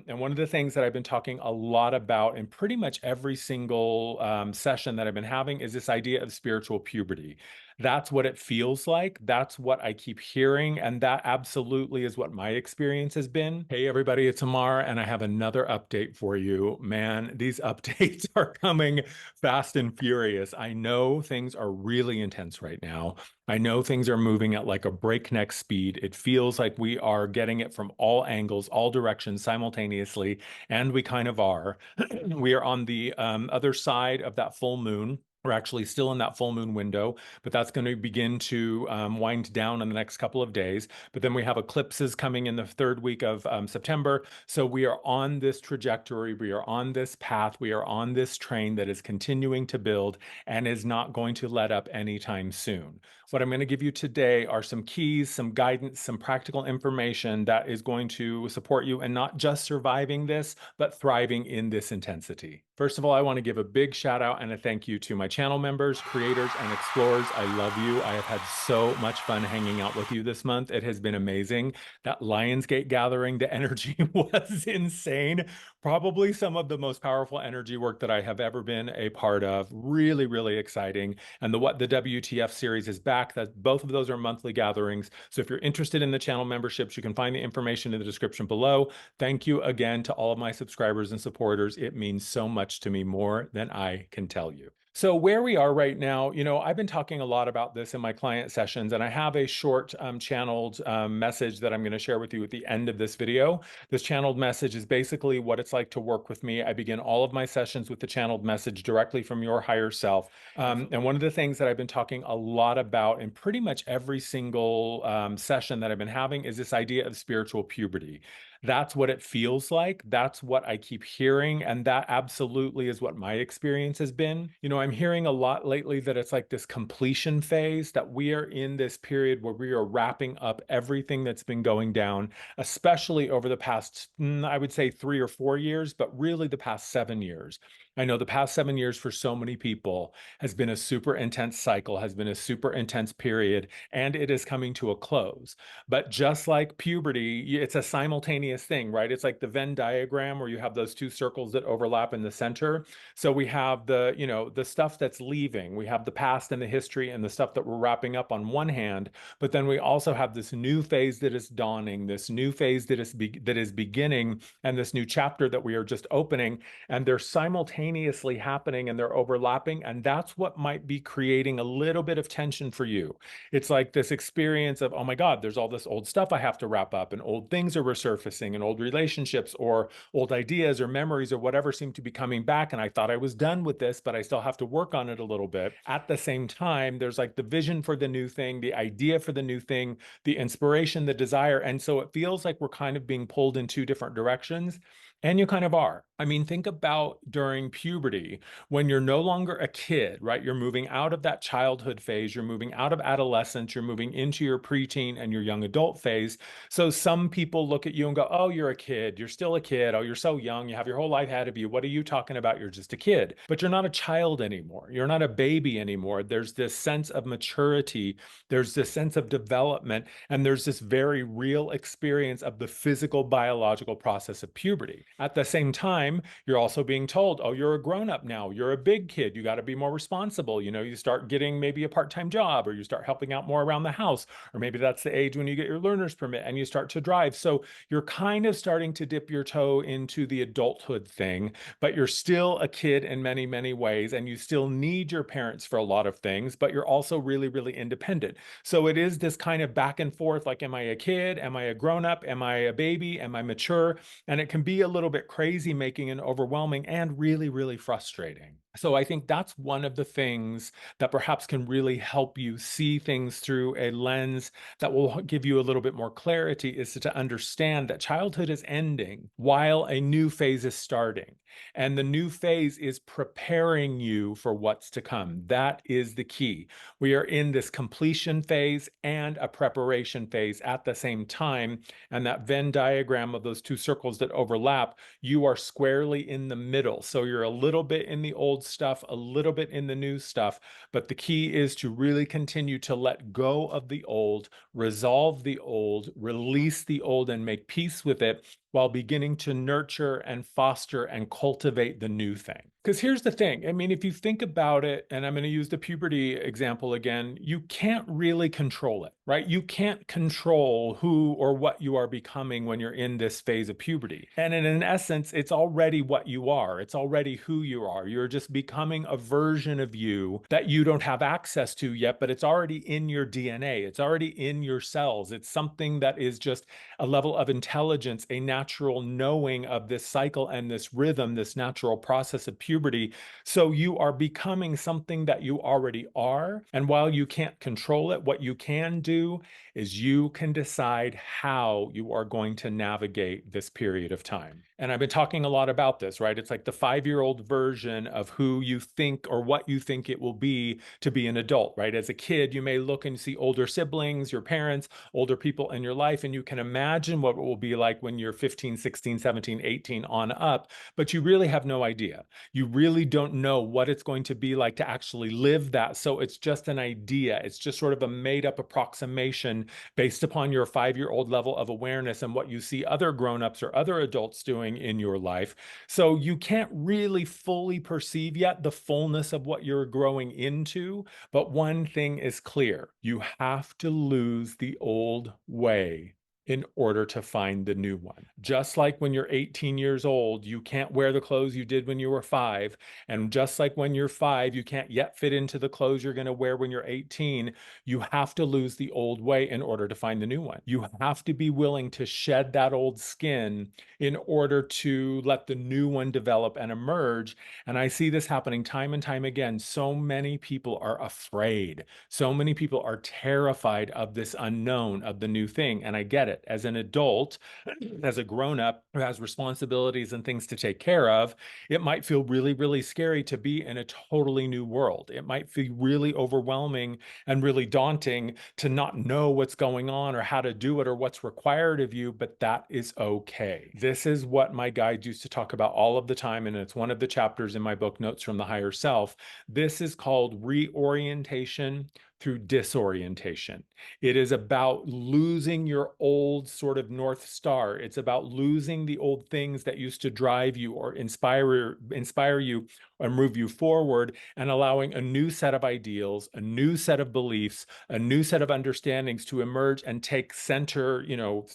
And one of the things that I've been talking a lot about in pretty much every single session that I've been having is this idea of spiritual puberty. That's what it feels like. That's what I keep hearing. And that absolutely is what my experience has been. Hey, everybody, it's Amar, and I have another update for you. Man, these updates are coming fast and furious. I know things are really intense right now. I know things are moving at like a breakneck speed. It feels like we are getting it from all angles, all directions simultaneously, and we kind of are. We are on the other side of that full moon. We're actually still in that full moon window, but that's going to begin to wind down in the next couple of days. But then we have eclipses coming in the third week of September. So we are on this trajectory. We are on this path. We are on this train that is continuing to build and is not going to let up anytime soon. What I'm going to give you today are some keys, some guidance, some practical information that is going to support you in not just surviving this, but thriving in this intensity. First of all, I want to give a big shout out and a thank you to my channel members, creators, and explorers. I love you. I have had so much fun hanging out with you this month. It has been amazing. That Lionsgate gathering, the energy was insane. Probably some of the most powerful energy work that I have ever been a part of. Really, really exciting. And the What the WTF series is back. That both of those are monthly gatherings. So if you're interested in the channel memberships, you can find the information in the description below. Thank you again to all of my subscribers and supporters. It means so much to me, more than I can tell you. So where we are right now, I've been talking a lot about this in my client sessions, and I have a short channeled message that I'm going to share with you at the end of this video. This channeled message is basically what it's like to work with me. I begin all of my sessions with the channeled message directly from your higher self. And one of the things that I've been talking a lot about in pretty much every single session that I've been having is this idea of spiritual puberty. That's what it feels like. That's what I keep hearing. And that absolutely is what my experience has been. I'm hearing a lot lately that it's like this completion phase, that we are in this period where we are wrapping up everything that's been going down, especially over the past, I would say 3 or 4 years, but really the past 7 years. I know the past 7 years for so many people has been a super intense cycle, has been a super intense period, and it is coming to a close. But just like puberty, it's a simultaneous thing, right? It's like the Venn diagram where you have those two circles that overlap in the center. So we have the stuff that's leaving, we have the past and the history and the stuff that we're wrapping up on one hand, but then we also have this new phase that is dawning, this new phase that is beginning, and this new chapter that we are just opening, and they're simultaneously happening and they're overlapping, and that's what might be creating a little bit of tension for you. It's like this experience of, oh my God, there's all this old stuff I have to wrap up, and old things are resurfacing, and old relationships or old ideas or memories or whatever seem to be coming back. And I thought I was done with this, but I still have to work on it a little bit. At the same time, there's like the vision for the new thing, the idea for the new thing, the inspiration, the desire. And so it feels like we're kind of being pulled in two different directions. And you kind of are. I mean, think about during puberty when you're no longer a kid, right? You're moving out of that childhood phase, you're moving out of adolescence, you're moving into your preteen and your young adult phase. So some people look at you and go, oh, you're a kid. You're still a kid. Oh, you're so young. You have your whole life ahead of you. What are you talking about? You're just a kid. But you're not a child anymore. You're not a baby anymore. There's this sense of maturity. There's this sense of development. And there's this very real experience of the physical, biological process of puberty. At the same time, you're also being told, oh, you're a grown-up now. You're a big kid. You got to be more responsible. You start getting maybe a part-time job, or you start helping out more around the house, or maybe that's the age when you get your learner's permit and you start to drive. So you're kind of starting to dip your toe into the adulthood thing, but you're still a kid in many, many ways, and you still need your parents for a lot of things, but you're also really, really independent. So it is this kind of back and forth, like, am I a kid? Am I a grown-up? Am I a baby? Am I mature? And it can be a little bit crazy making and overwhelming and really, really frustrating. So I think that's one of the things that perhaps can really help you see things through a lens that will give you a little bit more clarity, is to understand that childhood is ending while a new phase is starting. And the new phase is preparing you for what's to come. That is the key. We are in this completion phase and a preparation phase at the same time. And that Venn diagram of those two circles that overlap, you are squarely in the middle. So you're a little bit in the old stuff, a little bit in the new stuff. But the key is to really continue to let go of the old, resolve the old, release the old, and make peace with it, while beginning to nurture and foster and cultivate the new thing. Because here's the thing. I mean, if you think about it, and I'm going to use the puberty example again, you can't really control it, right? You can't control who or what you are becoming when you're in this phase of puberty. And in essence, it's already what you are. It's already who you are. You're just becoming a version of you that you don't have access to yet, but it's already in your DNA. It's already in your cells. It's something that is just a level of intelligence, a natural knowing of this cycle and this rhythm, this natural process of puberty. So you are becoming something that you already are. And while you can't control it, what you can do is you can decide how you are going to navigate this period of time. And I've been talking a lot about this, right? It's like the 5-year-old version of who you think or what you think it will be to be an adult, right? As a kid, you may look and see older siblings, your parents, older people in your life, and you can imagine what it will be like when you're 15, 16, 17, 18 on up, but you really have no idea. You really don't know what it's going to be like to actually live that. So it's just an idea. It's just sort of a made up approximation based upon your 5-year-old level of awareness and what you see other grown-ups or other adults doing in your life. So you can't really fully perceive yet the fullness of what you're growing into. But one thing is clear, you have to lose the old way in order to find the new one. Just like when you're 18 years old, you can't wear the clothes you did when you were 5. And just like when you're 5, you can't yet fit into the clothes you're going to wear when you're 18. You have to lose the old way in order to find the new one. You have to be willing to shed that old skin in order to let the new one develop and emerge. And I see this happening time and time again. So many people are afraid. So many people are terrified of this unknown, of the new thing. And I get it. As an adult, as a grown-up who has responsibilities and things to take care of, it might feel really, really scary to be in a totally new world. It might feel really overwhelming and really daunting to not know what's going on or how to do it or what's required of you, but that is okay. This is what my guides used to talk about all of the time, and it's one of the chapters in my book, Notes from the Higher Self. This is called reorientation through disorientation. It is about losing your old sort of North Star. It's about losing the old things that used to drive you or inspire you or move you forward, and allowing a new set of ideals, a new set of beliefs, a new set of understandings to emerge and take center,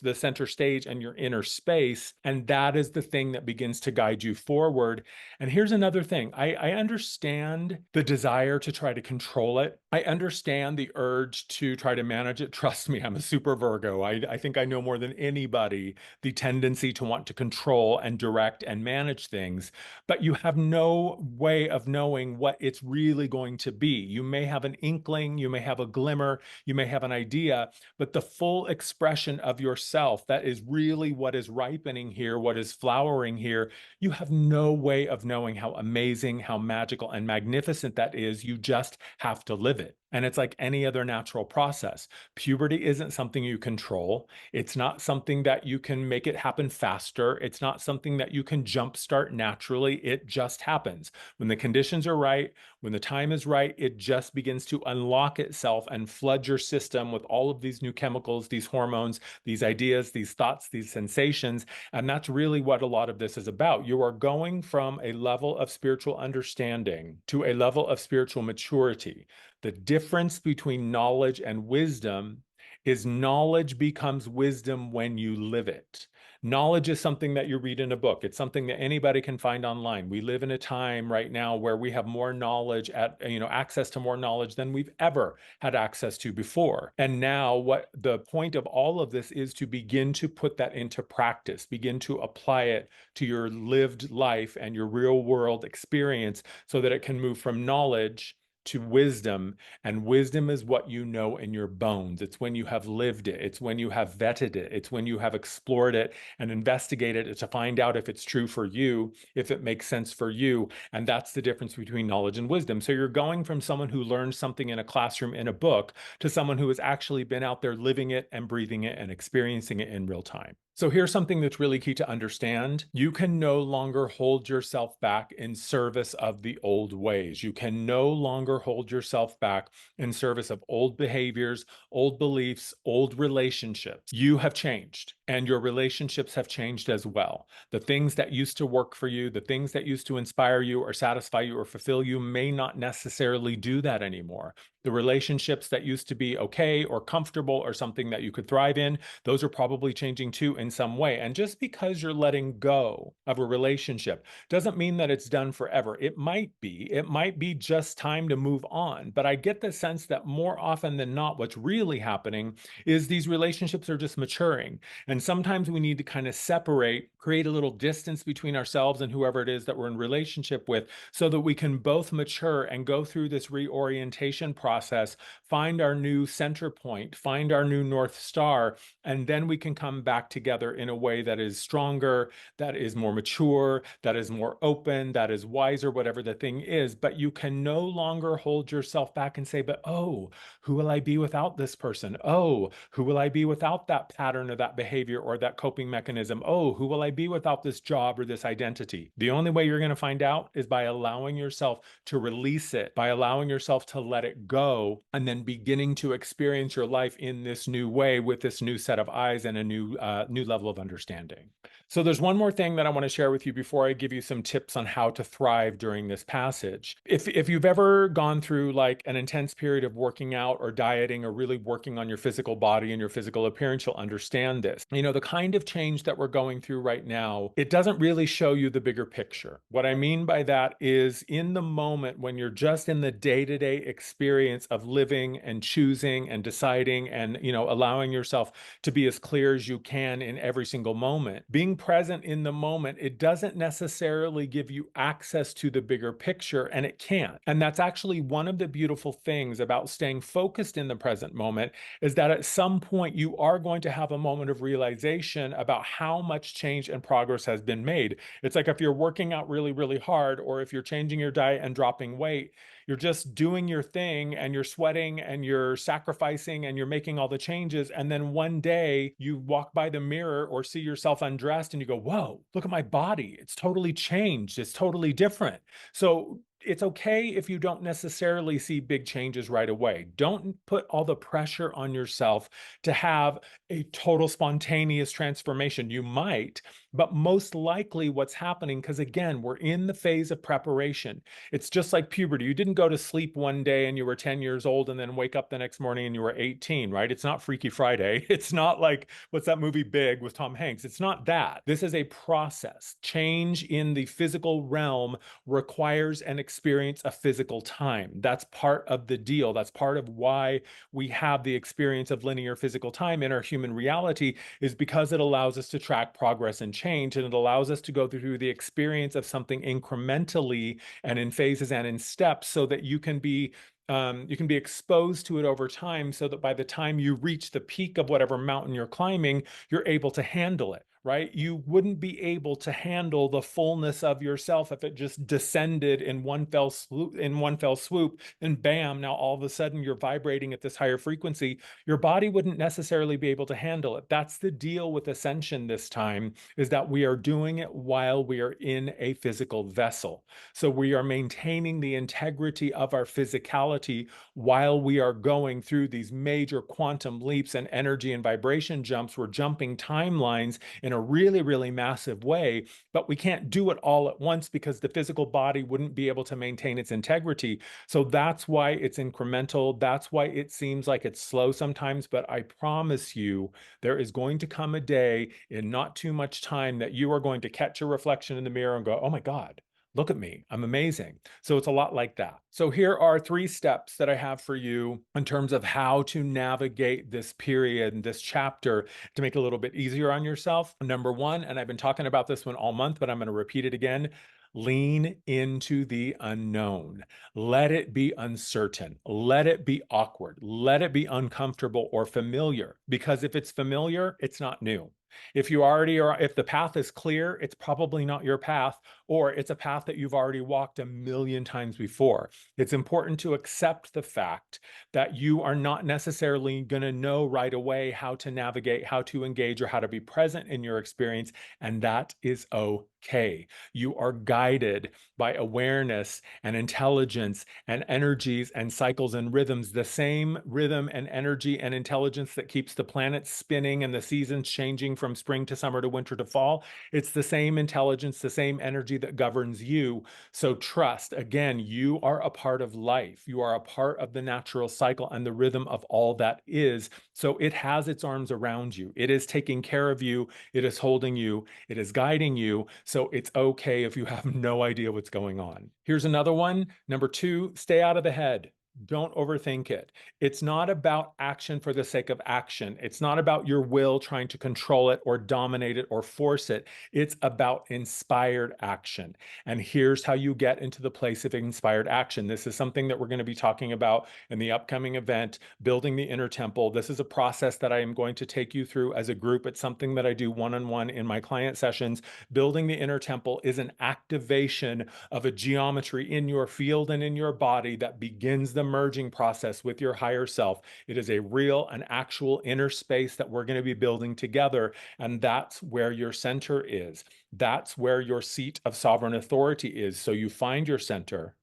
the center stage and your inner space. And that is the thing that begins to guide you forward. And here's another thing. I understand the desire to try to control it. I understand the urge to try to manage it. Trust me, I'm a super Virgo. I think I know more than anybody the tendency to want to control and direct and manage things, but you have no way of knowing what it's really going to be. You may have an inkling, you may have a glimmer, you may have an idea, but the full expression of yourself, that is really what is ripening here, what is flowering here, you have no way of knowing how amazing, how magical and magnificent that is. You just have to live it. And it's like any other natural process. Puberty isn't something you control. It's not something that you can make it happen faster. It's not something that you can jumpstart naturally. It just happens. When the conditions are right, when the time is right, it just begins to unlock itself and flood your system with all of these new chemicals, these hormones, these ideas, these thoughts, these sensations. And that's really what a lot of this is about. You are going from a level of spiritual understanding to a level of spiritual maturity. The difference between knowledge and wisdom is knowledge becomes wisdom when you live it. Knowledge is something that you read in a book. It's something that anybody can find online. We live in a time right now where we have more knowledge access to more knowledge than we've ever had access to before. And now what the point of all of this is to begin to put that into practice, begin to apply it to your lived life and your real world experience so that it can move from knowledge to wisdom. And wisdom is what you know in your bones. It's when you have lived it. It's when you have vetted it. It's when you have explored it and investigated it to find out if it's true for you, if it makes sense for you. And that's the difference between knowledge and wisdom. So you're going from someone who learned something in a classroom in a book to someone who has actually been out there living it and breathing it and experiencing it in real time. So here's something that's really key to understand. You can no longer hold yourself back in service of the old ways. You can no longer hold yourself back in service of old behaviors, old beliefs, old relationships. You have changed, and your relationships have changed as well. The things that used to work for you, the things that used to inspire you or satisfy you or fulfill you may not necessarily do that anymore. The relationships that used to be okay or comfortable or something that you could thrive in, those are probably changing too in some way. And just because you're letting go of a relationship doesn't mean that it's done forever. It might be just time to move on. But I get the sense that more often than not, what's really happening is these relationships are just maturing. And sometimes we need to kind of separate, create a little distance between ourselves and whoever it is that we're in relationship with so that we can both mature and go through this reorientation process, find our new center point, find our new North Star, and then we can come back together in a way that is stronger, that is more mature, that is more open, that is wiser, whatever the thing is. But you can no longer hold yourself back and say, but oh, who will I be without this person? Oh, who will I be without that pattern or that behavior or that coping mechanism? Oh, who will I be without this job or this identity? The only way you're going to find out is by allowing yourself to release it, by allowing yourself to let it go, and then beginning to experience your life in this new way with this new set of eyes and a new level of understanding. So there's one more thing that I want to share with you before I give you some tips on how to thrive during this passage. If you've ever gone through like an intense period of working out or dieting or really working on your physical body and your physical appearance, you'll understand this. You know, the kind of change that we're going through right now, it doesn't really show you the bigger picture. What I mean by that is in the moment when you're just in the day-to-day experience of living and choosing and deciding and, you know, allowing yourself to be as clear as you can in every single moment. Being present in the moment, it doesn't necessarily give you access to the bigger picture, and it can't. And that's actually one of the beautiful things about staying focused in the present moment is that at some point you are going to have a moment of realization about how much change and progress has been made. It's like if you're working out really, really hard, or if you're changing your diet and dropping weight, you're just doing your thing and you're sweating and you're sacrificing and you're making all the changes. And then one day you walk by the mirror or see yourself undressed and you go, whoa, look at my body. It's totally changed. It's totally different. So it's okay if you don't necessarily see big changes right away. Don't put all the pressure on yourself to have a total spontaneous transformation. You might, but most likely what's happening, because again, we're in the phase of preparation. It's just like puberty. You didn't go to sleep one day and you were 10 years old and then wake up the next morning and you were 18, right? It's not Freaky Friday. It's not like, what's that movie Big with Tom Hanks? It's not that. This is a process. Change in the physical realm requires an experience of physical time. That's part of the deal. That's part of why we have the experience of linear physical time in our human reality, is because it allows us to track progress and change, and it allows us to go through the experience of something incrementally and in phases and in steps so that you can be exposed to it over time so that by the time you reach the peak of whatever mountain you're climbing, you're able to handle it, right? You wouldn't be able to handle the fullness of yourself if it just descended in one fell swoop, and bam, now all of a sudden you're vibrating at this higher frequency. Your body wouldn't necessarily be able to handle it. That's the deal with ascension this time, is that we are doing it while we are in a physical vessel. So we are maintaining the integrity of our physicality while we are going through these major quantum leaps and energy and vibration jumps. We're jumping timelines in a really, really massive way, but we can't do it all at once because the physical body wouldn't be able to maintain its integrity. So that's why it's incremental. That's why it seems like it's slow sometimes, but I promise you, there is going to come a day in not too much time that you are going to catch a reflection in the mirror and go, oh my God, look at me, I'm amazing. So it's a lot like that. So here are 3 steps that I have for you in terms of how to navigate this period and this chapter to make it a little bit easier on yourself. Number 1, and I've been talking about this one all month, but I'm going to repeat it again. Lean into the unknown. Let it be uncertain. Let it be awkward. Let it be uncomfortable or familiar. Because if it's familiar, it's not new. If you already are, if the path is clear, it's probably not your path, or it's a path that you've already walked a million times before. It's important to accept the fact that you are not necessarily going to know right away how to navigate, how to engage, or how to be present in your experience, and that is okay. You are guided by awareness and intelligence and energies and cycles and rhythms, the same rhythm and energy and intelligence that keeps the planet spinning and the seasons changing from spring to summer to winter to fall. It's the same intelligence, the same energy that governs you. So trust, again, you are a part of life. You are a part of the natural cycle and the rhythm of all that is. So it has its arms around you. It is taking care of you. It is holding you. It is guiding you. So it's okay if you have no idea what's going on. Here's another one. Number 2, stay out of the head. Don't overthink it. It's not about action for the sake of action. It's not about your will trying to control it or dominate it or force it. It's about inspired action. And here's how you get into the place of inspired action. This is something that we're going to be talking about in the upcoming event, Building the Inner Temple. This is a process that I am going to take you through as a group. It's something that I do one-on-one in my client sessions. Building the Inner Temple is an activation of a geometry in your field and in your body that begins the merging process with your higher self. It is a real and actual inner space that we're going to be building together. And that's where your center is. That's where your seat of sovereign authority is. So you find your center.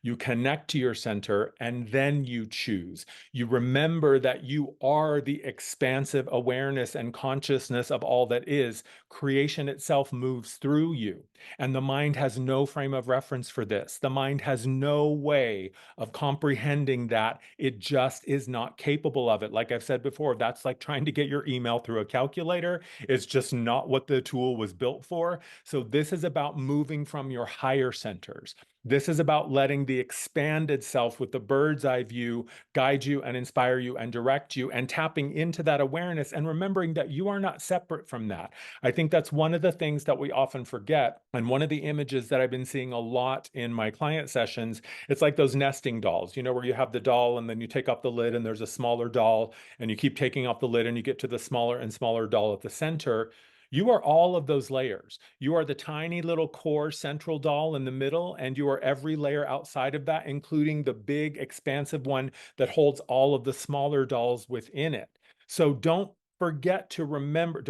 You connect to your center, and then you choose. You remember that you are the expansive awareness and consciousness of all that is. Creation itself moves through you, and the mind has no frame of reference for this. The mind has no way of comprehending that. It just is not capable of it. Like I've said before, that's like trying to get your email through a calculator. It's just not what the tool was built for. So this is about moving from your higher centers. This is about letting the expanded self with the bird's eye view guide you and inspire you and direct you, and tapping into that awareness and remembering that you are not separate from that. I think that's one of the things that we often forget. And one of the images that I've been seeing a lot in my client sessions, it's like those nesting dolls, you know, where you have the doll and then you take off the lid and there's a smaller doll, and you keep taking off the lid and you get to the smaller and smaller doll at the center. You are all of those layers. You are the tiny little core central doll in the middle, and you are every layer outside of that, including the big expansive one that holds all of the smaller dolls within it. So don't forget to remember,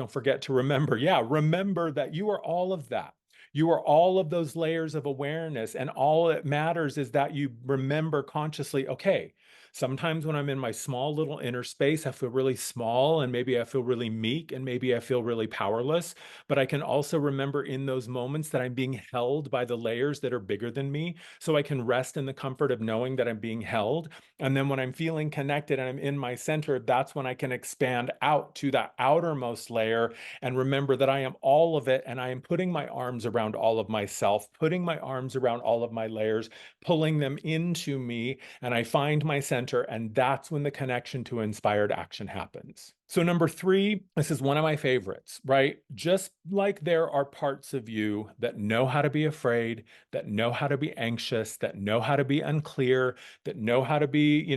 yeah, remember that you are all of that. You are all of those layers of awareness, and all that matters is that you remember consciously, okay, sometimes when I'm in my small little inner space, I feel really small, and maybe I feel really meek, and maybe I feel really powerless. But I can also remember in those moments that I'm being held by the layers that are bigger than me. So I can rest in the comfort of knowing that I'm being held. And then when I'm feeling connected and I'm in my center, that's when I can expand out to that outermost layer and remember that I am all of it. And I am putting my arms around all of myself, putting my arms around all of my layers, pulling them into me, and I find my center, and that's when the connection to inspired action happens. So number 3, this is one of my favorites, right? Just like there are parts of you that know how to be afraid, that know how to be anxious, that know how to be unclear, that know how to be,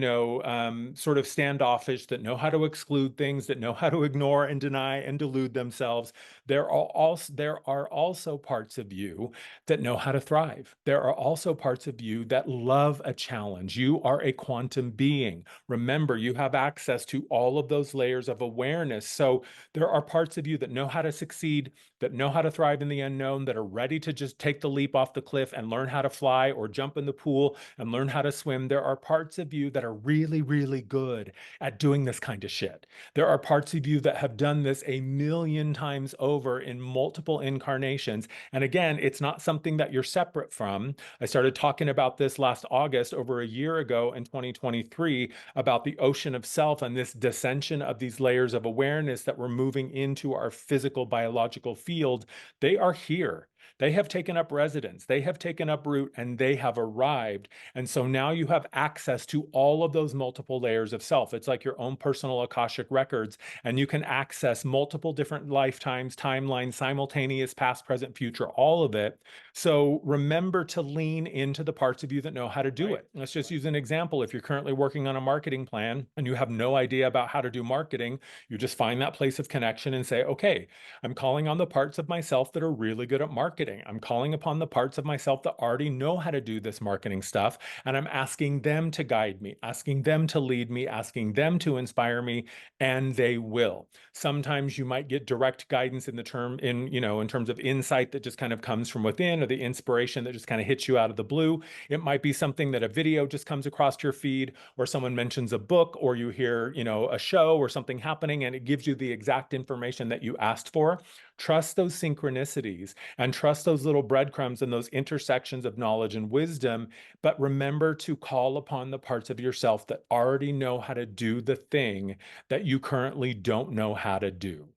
sort of standoffish, that know how to exclude things, that know how to ignore and deny and delude themselves. There are also parts of you that know how to thrive. There are also parts of you that love a challenge. You are a quantum being. Remember, you have access to all of those layers of awareness. So there are parts of you that know how to succeed, that know how to thrive in the unknown, that are ready to just take the leap off the cliff and learn how to fly, or jump in the pool and learn how to swim. There are parts of you that are really, really good at doing this kind of shit. There are parts of you that have done this a million times over in multiple incarnations. And again, it's not something that you're separate from. I started talking about this last August, over a year ago in 2023, about the ocean of self and this dissension of these layers of awareness that we're moving into our physical biological field. They are here. They have taken up residence, they have taken up root, and they have arrived. And so now you have access to all of those multiple layers of self. It's like your own personal Akashic records, and you can access multiple different lifetimes, timelines, simultaneous, past, present, future, all of it. So remember to lean into the parts of you that know how to do it. Let's just use an example. If you're currently working on a marketing plan and you have no idea about how to do marketing, you just find that place of connection and say, okay, I'm calling on the parts of myself that are really good at marketing. I'm calling upon the parts of myself that already know how to do this marketing stuff. And I'm asking them to guide me, asking them to lead me, asking them to inspire me, and they will. Sometimes you might get direct guidance in the term in terms of insight that just kind of comes from within, or the inspiration that just kind of hits you out of the blue. It might be something that a video just comes across your feed, or someone mentions a book, or you hear, a show or something happening and it gives you the exact information that you asked for. Trust those synchronicities and trust those little breadcrumbs and those intersections of knowledge and wisdom. But remember to call upon the parts of yourself that already know how to do the thing that you currently don't know how to do.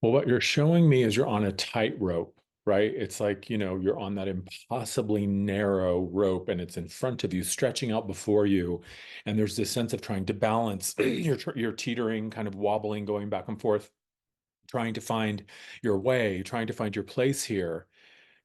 Well, what you're showing me is you're on a tightrope, right? It's like, you're on that impossibly narrow rope and it's in front of you, stretching out before you. And there's this sense of trying to balance. You're teetering, kind of wobbling, going back and forth, trying to find your way, trying to find your place here.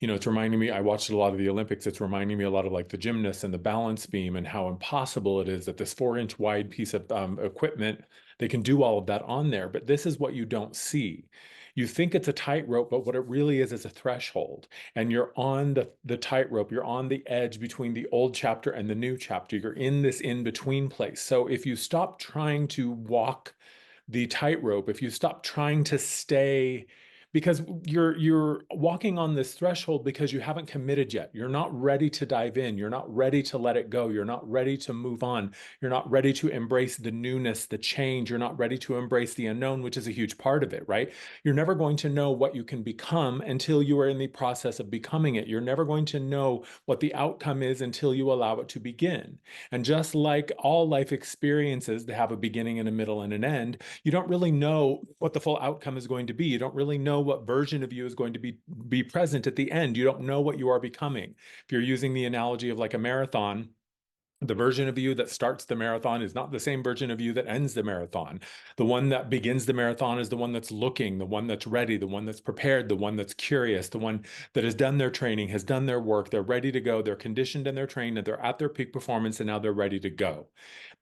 It's reminding me, I watched a lot of the Olympics. It's reminding me a lot of like the gymnasts and the balance beam and how impossible it is that this 4-inch wide piece of equipment, they can do all of that on there. But this is what you don't see. You think it's a tightrope, but what it really is a threshold. And you're on the tightrope. You're on the edge between the old chapter and the new chapter. You're in this in-between place. So if you stop trying to walk the tightrope, if you stop trying to stay, because you're walking on this threshold because you haven't committed yet. You're not ready to dive in. You're not ready to let it go. You're not ready to move on. You're not ready to embrace the newness, the change. You're not ready to embrace the unknown, which is a huge part of it, right? You're never going to know what you can become until you are in the process of becoming it. You're never going to know what the outcome is until you allow it to begin. And just like all life experiences, they have a beginning and a middle and an end. You don't really know what the full outcome is going to be. You don't really know what version of you is going to be present at the end. You don't know what you are becoming. If you're using the analogy of like a marathon, the version of you that starts the marathon is not the same version of you that ends the marathon. The one that begins the marathon is the one that's looking, the one that's ready, the one that's prepared, the one that's curious, the one that has done their training, has done their work, they're ready to go, they're conditioned and they're trained, and they're at their peak performance, and now they're ready to go.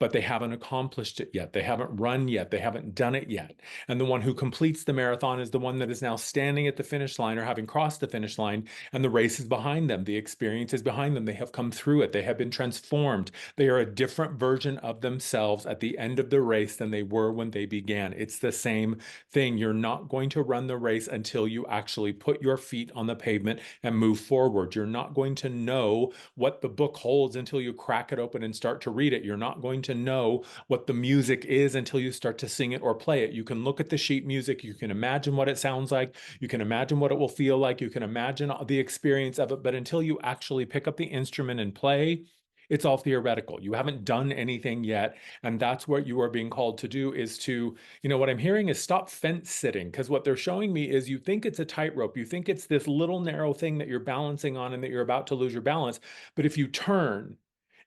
But they haven't accomplished it yet. They haven't run yet. They haven't done it yet. And the one who completes the marathon is the one that is now standing at the finish line or having crossed the finish line, and the race is behind them. The experience is behind them. They have come through it. They have been transformed. They are a different version of themselves at the end of the race than they were when they began. It's the same thing. You're not going to run the race until you actually put your feet on the pavement and move forward. You're not going to know what the book holds until you crack it open and start to read it. You're not going to know what the music is until you start to sing it or play it. You can look at the sheet music. You can imagine what it sounds like. You can imagine what it will feel like. You can imagine the experience of it. But until you actually pick up the instrument and play, it's all theoretical. You haven't done anything yet. And that's what you are being called to do, is to, what I'm hearing is stop fence sitting. Because what they're showing me is you think it's a tightrope. You think it's this little narrow thing that you're balancing on and that you're about to lose your balance. But if you turn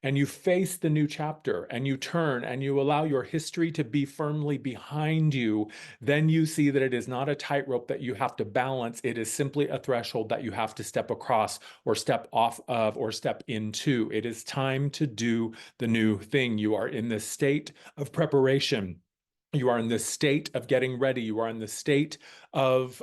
and you face the new chapter and you turn and you allow your history to be firmly behind you, then you see that it is not a tightrope that you have to balance. It is simply a threshold that you have to step across or step off of or step into. It is time to do the new thing. You are in this state of preparation. You are in the state of getting ready. You are in the state of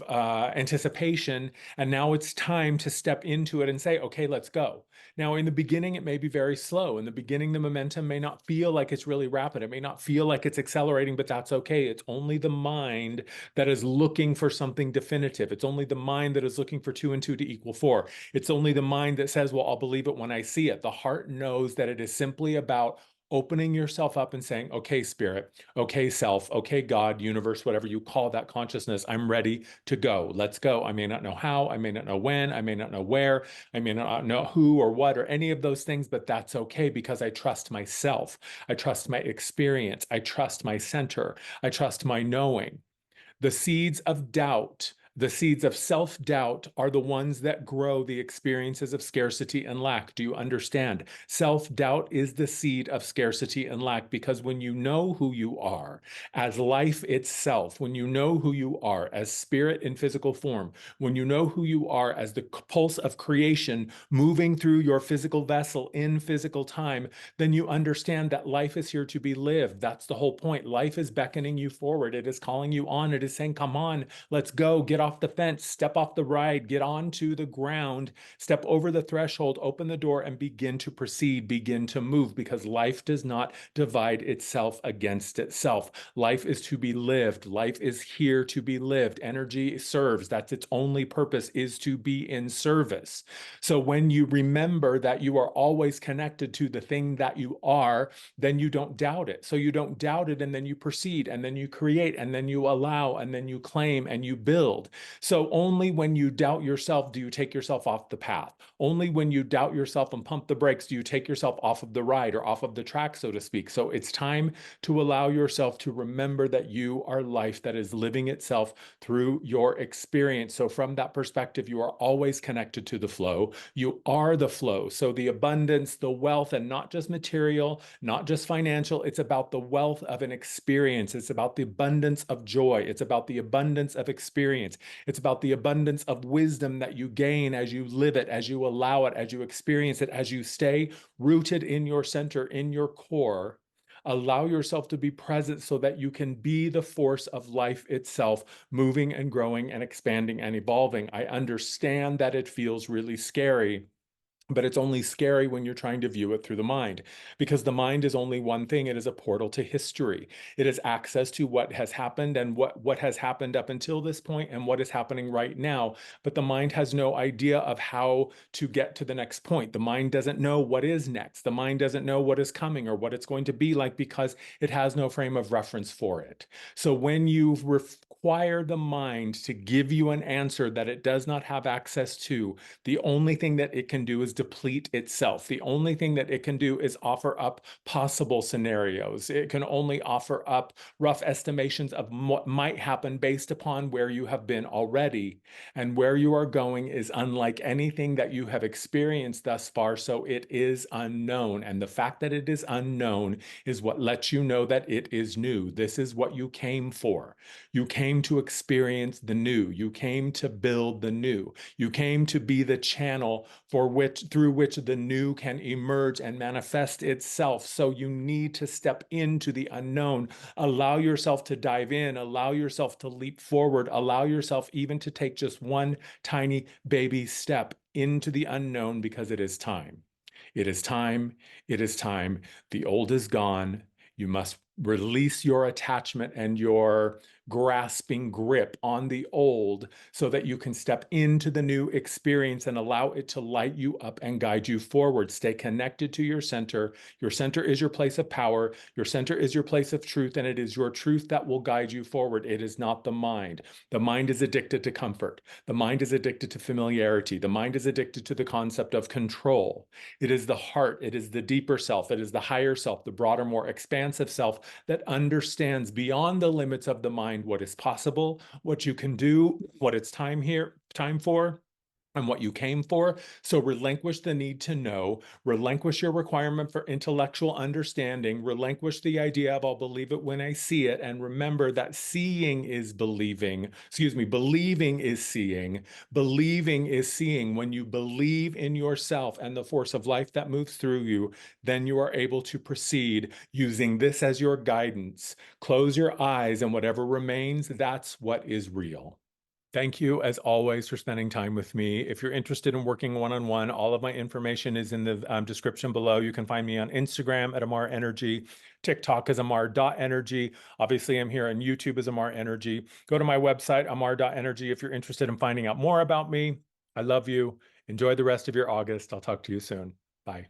anticipation. And now it's time to step into it and say, okay, let's go. Now, in the beginning, it may be very slow. In the beginning, the momentum may not feel like it's really rapid. It may not feel like it's accelerating, but that's okay. It's only the mind that is looking for something definitive. It's only the mind that is looking for 2 and 2 to equal 4. It's only the mind that says, well, I'll believe it when I see it. The heart knows that it is simply about opening yourself up and saying, okay, spirit, okay, self, okay, God, universe, whatever you call that consciousness, I'm ready to go. Let's go. I may not know how, I may not know when, I may not know where, I may not know who or what or any of those things, but that's okay because I trust myself. I trust my experience. I trust my center. I trust my knowing. The seeds of doubt The seeds of self-doubt are the ones that grow the experiences of scarcity and lack. Do you understand? Self-doubt is the seed of scarcity and lack, because when you know who you are as life itself, when you know who you are as spirit in physical form, when you know who you are as the pulse of creation moving through your physical vessel in physical time, then you understand that life is here to be lived. That's the whole point. Life is beckoning you forward. It is calling you on. It is saying, come on, let's go, get off the fence, step off the ride, get onto the ground, step over the threshold, open the door, and begin to proceed, begin to move, because life does not divide itself against itself. Life is to be lived. Life is here to be lived. Energy serves. That's its only purpose, is to be in service. So when you remember that you are always connected to the thing that you are, then you don't doubt it. So you don't doubt it, and then you proceed, and then you create, and then you allow, and then you claim, and you build. So only when you doubt yourself do you take yourself off the path. Only when you doubt yourself and pump the brakes do you take yourself off of the ride, or off of the track, so to speak. So it's time to allow yourself to remember that you are life that is living itself through your experience. So from that perspective, you are always connected to the flow. You are the flow. So the abundance, the wealth, and not just material, not just financial, it's about the wealth of an experience. It's about the abundance of joy. It's about the abundance of experience. It's about the abundance of wisdom that you gain as you live it, as you allow it, as you experience it, as you stay rooted in your center, in your core. Allow yourself to be present so that you can be the force of life itself, moving and growing and expanding and evolving. I understand that it feels really scary, but it's only scary when you're trying to view it through the mind, because the mind is only one thing. It is a portal to history. It is access to what has happened, and what has happened up until this point, and what is happening right now. But the mind has no idea of how to get to the next point. The mind doesn't know what is next. The mind doesn't know what is coming or what it's going to be like, because it has no frame of reference for it. So when you require the mind to give you an answer that it does not have access to, the only thing that it can do is deplete itself. The only thing that it can do is offer up possible scenarios. It can only offer up rough estimations of what might happen based upon where you have been already. And where you are going is unlike anything that you have experienced thus far, so it is unknown. And the fact that it is unknown is what lets you know that it is new. This is what you came for. You came to experience the new. You came to build the new. You came to be the channel through which the new can emerge and manifest itself. So you need to step into the unknown. Allow yourself to dive in. Allow yourself to leap forward. Allow yourself even to take just one tiny baby step into the unknown, because it is time. It is time. It is time. The old is gone. You must release your attachment and your grasping grip on the old, so that you can step into the new experience and allow it to light you up and guide you forward. Stay connected to your center. Your center is your place of power. Your center is your place of truth, and it is your truth that will guide you forward. It is not the mind. The mind is addicted to comfort. The mind is addicted to familiarity. The mind is addicted to the concept of control. It is the heart. It is the deeper self. It is the higher self, the broader, more expansive self that understands beyond the limits of the mind what is possible, what you can do, what it's time for, and what you came for. So relinquish the need to know, relinquish your requirement for intellectual understanding, relinquish the idea of I'll believe it when I see it, and remember that seeing is believing, believing is seeing, believing is seeing. When you believe in yourself and the force of life that moves through you, then you are able to proceed using this as your guidance. Close your eyes, and whatever remains, that's what is real. Thank you, as always, for spending time with me. If you're interested in working one-on-one, all of my information is in the description below. You can find me on Instagram at Amar Energy, TikTok as Amar.energy. Obviously, I'm here on YouTube as Amar Energy. Go to my website, Amar.energy, if you're interested in finding out more about me. I love you. Enjoy the rest of your August. I'll talk to you soon. Bye.